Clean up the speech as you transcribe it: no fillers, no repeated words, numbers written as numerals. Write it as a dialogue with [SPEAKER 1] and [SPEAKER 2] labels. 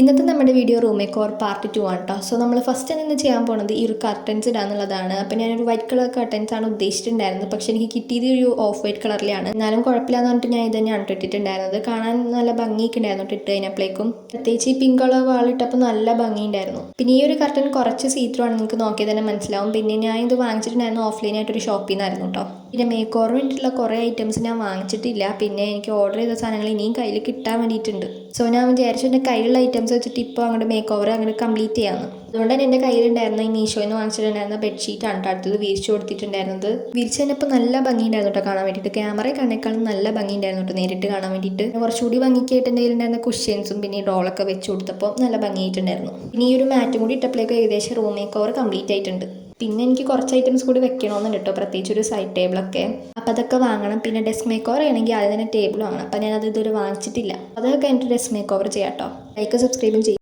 [SPEAKER 1] ഇന്നത്തെ നമ്മുടെ video room makeover part 2 ആണ് കേട്ടോ. സോ നമ്മൾ ഫസ്റ്റ് നിന്ന് ചെയ്യാൻ പോകുന്നത് ഈ ഒരു കർട്ടൻസ് ഇടാന്നുള്ളതാണ്. അപ്പോൾ ഞാനൊരു വൈറ്റ് കളർ കർട്ടൻസ് ആണ് ഉദ്ദേശിച്ചിട്ടുണ്ടായിരുന്നത്, പക്ഷേ എനിക്ക് കിട്ടിയത് ഒരു ഓഫ് വൈറ്റ് കളറിലാണ്. എന്നാലും കുഴപ്പമില്ലാന്ന് പറഞ്ഞിട്ട് ഞാൻ ഇത് തന്നെയാണ് ഇട്ടിട്ടുണ്ടായിരുന്നത്. കാണാൻ നല്ല ഭംഗിയൊക്കെ ഉണ്ടായിരുന്നു ഇട്ട് കഴിഞ്ഞപ്പോഴേക്കും. പ്രത്യേകിച്ച് ഈ പിങ്ക് കളർ വാളിട്ടപ്പോൾ നല്ല ഭംഗിയുണ്ടായിരുന്നു. പിന്നെ ഈ ഒരു കർട്ടൻ കുറച്ച് സീത്രൂ ആണ്, നിങ്ങൾക്ക് നോക്കിയാൽ തന്നെ മനസ്സിലാവും. പിന്നെ ഞാൻ ഇത് വാങ്ങിച്ചിട്ടുണ്ടായിരുന്നു ഓഫ്ലൈനായിട്ടൊരു ഷോപ്പിൽ നിന്നായിരുന്നു കേട്ടോ. പിന്നെ മേക്ക് ഓവർ വേണ്ടിയിട്ടുള്ള കുറേ ഐറ്റംസ് ഞാൻ വാങ്ങിച്ചിട്ടില്ല. പിന്നെ എനിക്ക് ഓർഡർ ചെയ്ത സാധനങ്ങൾ ഇനിയും കയ്യിൽ കിട്ടാൻ വേണ്ടിയിട്ടുണ്ട്. സോ ഞാൻ വിചാരിച്ചു എൻ്റെ കയ്യിലുള്ള ഐറ്റംസ് വെച്ചിട്ട് ഇപ്പോൾ അങ്ങോട്ട് മേക്ക് ഓവർ അങ്ങോട്ട് കംപ്ലീറ്റ് ചെയ്യാമെന്ന്. അതുകൊണ്ട് തന്നെ എൻ്റെ കയ്യിലുണ്ടായിരുന്ന ഈ മീഷോയിൽ നിന്ന് വാങ്ങിച്ചിട്ടുണ്ടായിരുന്ന ബെഡ്ഷീറ്റാണ് അടുത്തത് വിരിച്ചു കൊടുത്തിട്ടുണ്ടായിരുന്നത്. വിരിച്ച് കഴിഞ്ഞപ്പോൾ നല്ല ഭംഗിയുണ്ടായിരുന്നു കേട്ടോ കാണാൻ വേണ്ടിയിട്ട്. ക്യാമറ കണ്ടേക്കാളും നല്ല ഭംഗിയുണ്ടായിരുന്നു കേട്ടോ നേരിട്ട് കാണാൻ വേണ്ടിയിട്ട്. കുറച്ചുകൂടി ഭംഗിക്കായിട്ട് എന്തെങ്കിലും ഉണ്ടായിരുന്ന കുഷ്യൻസും പിന്നെ ഈ ഡോളൊക്കെ വെച്ച് കൊടുത്തപ്പോൾ നല്ല ഭംഗിയായിട്ടുണ്ടായിരുന്നു. പിന്നെ ഈ ഒരു മാറ്റും കൂടി ഇട്ടപ്പോഴേക്കും ഏകദേശം റൂം മേക്ക് ഓവർ കംപ്ലീറ്റ് ആയിട്ടുണ്ട്. പിന്നെ എനിക്ക് കുറച്ച് ഐറ്റംസ് കൂടി വെക്കണമെന്നുണ്ട് കേട്ടോ, പ്രത്യേകിച്ച് ഒരു സൈഡ് ടേബിളൊക്കെ. അപ്പോൾ അതൊക്കെ വാങ്ങണം. പിന്നെ ഡെസ്ക് മേക്ക് ഓവർ ആണെങ്കിൽ ആദ്യം തന്നെ ടേബിൾ വാങ്ങണം. അപ്പോൾ ഞാനത് ഇതുവരെ വാങ്ങിച്ചിട്ടില്ല. അതൊക്കെ എൻ്റെ ഡെസ്ക് മേക്ക് ഓവർ ചെയ്യാം കേട്ടോ. ലൈക്ക് സബ്സ്ക്രൈബും ചെയ്യും.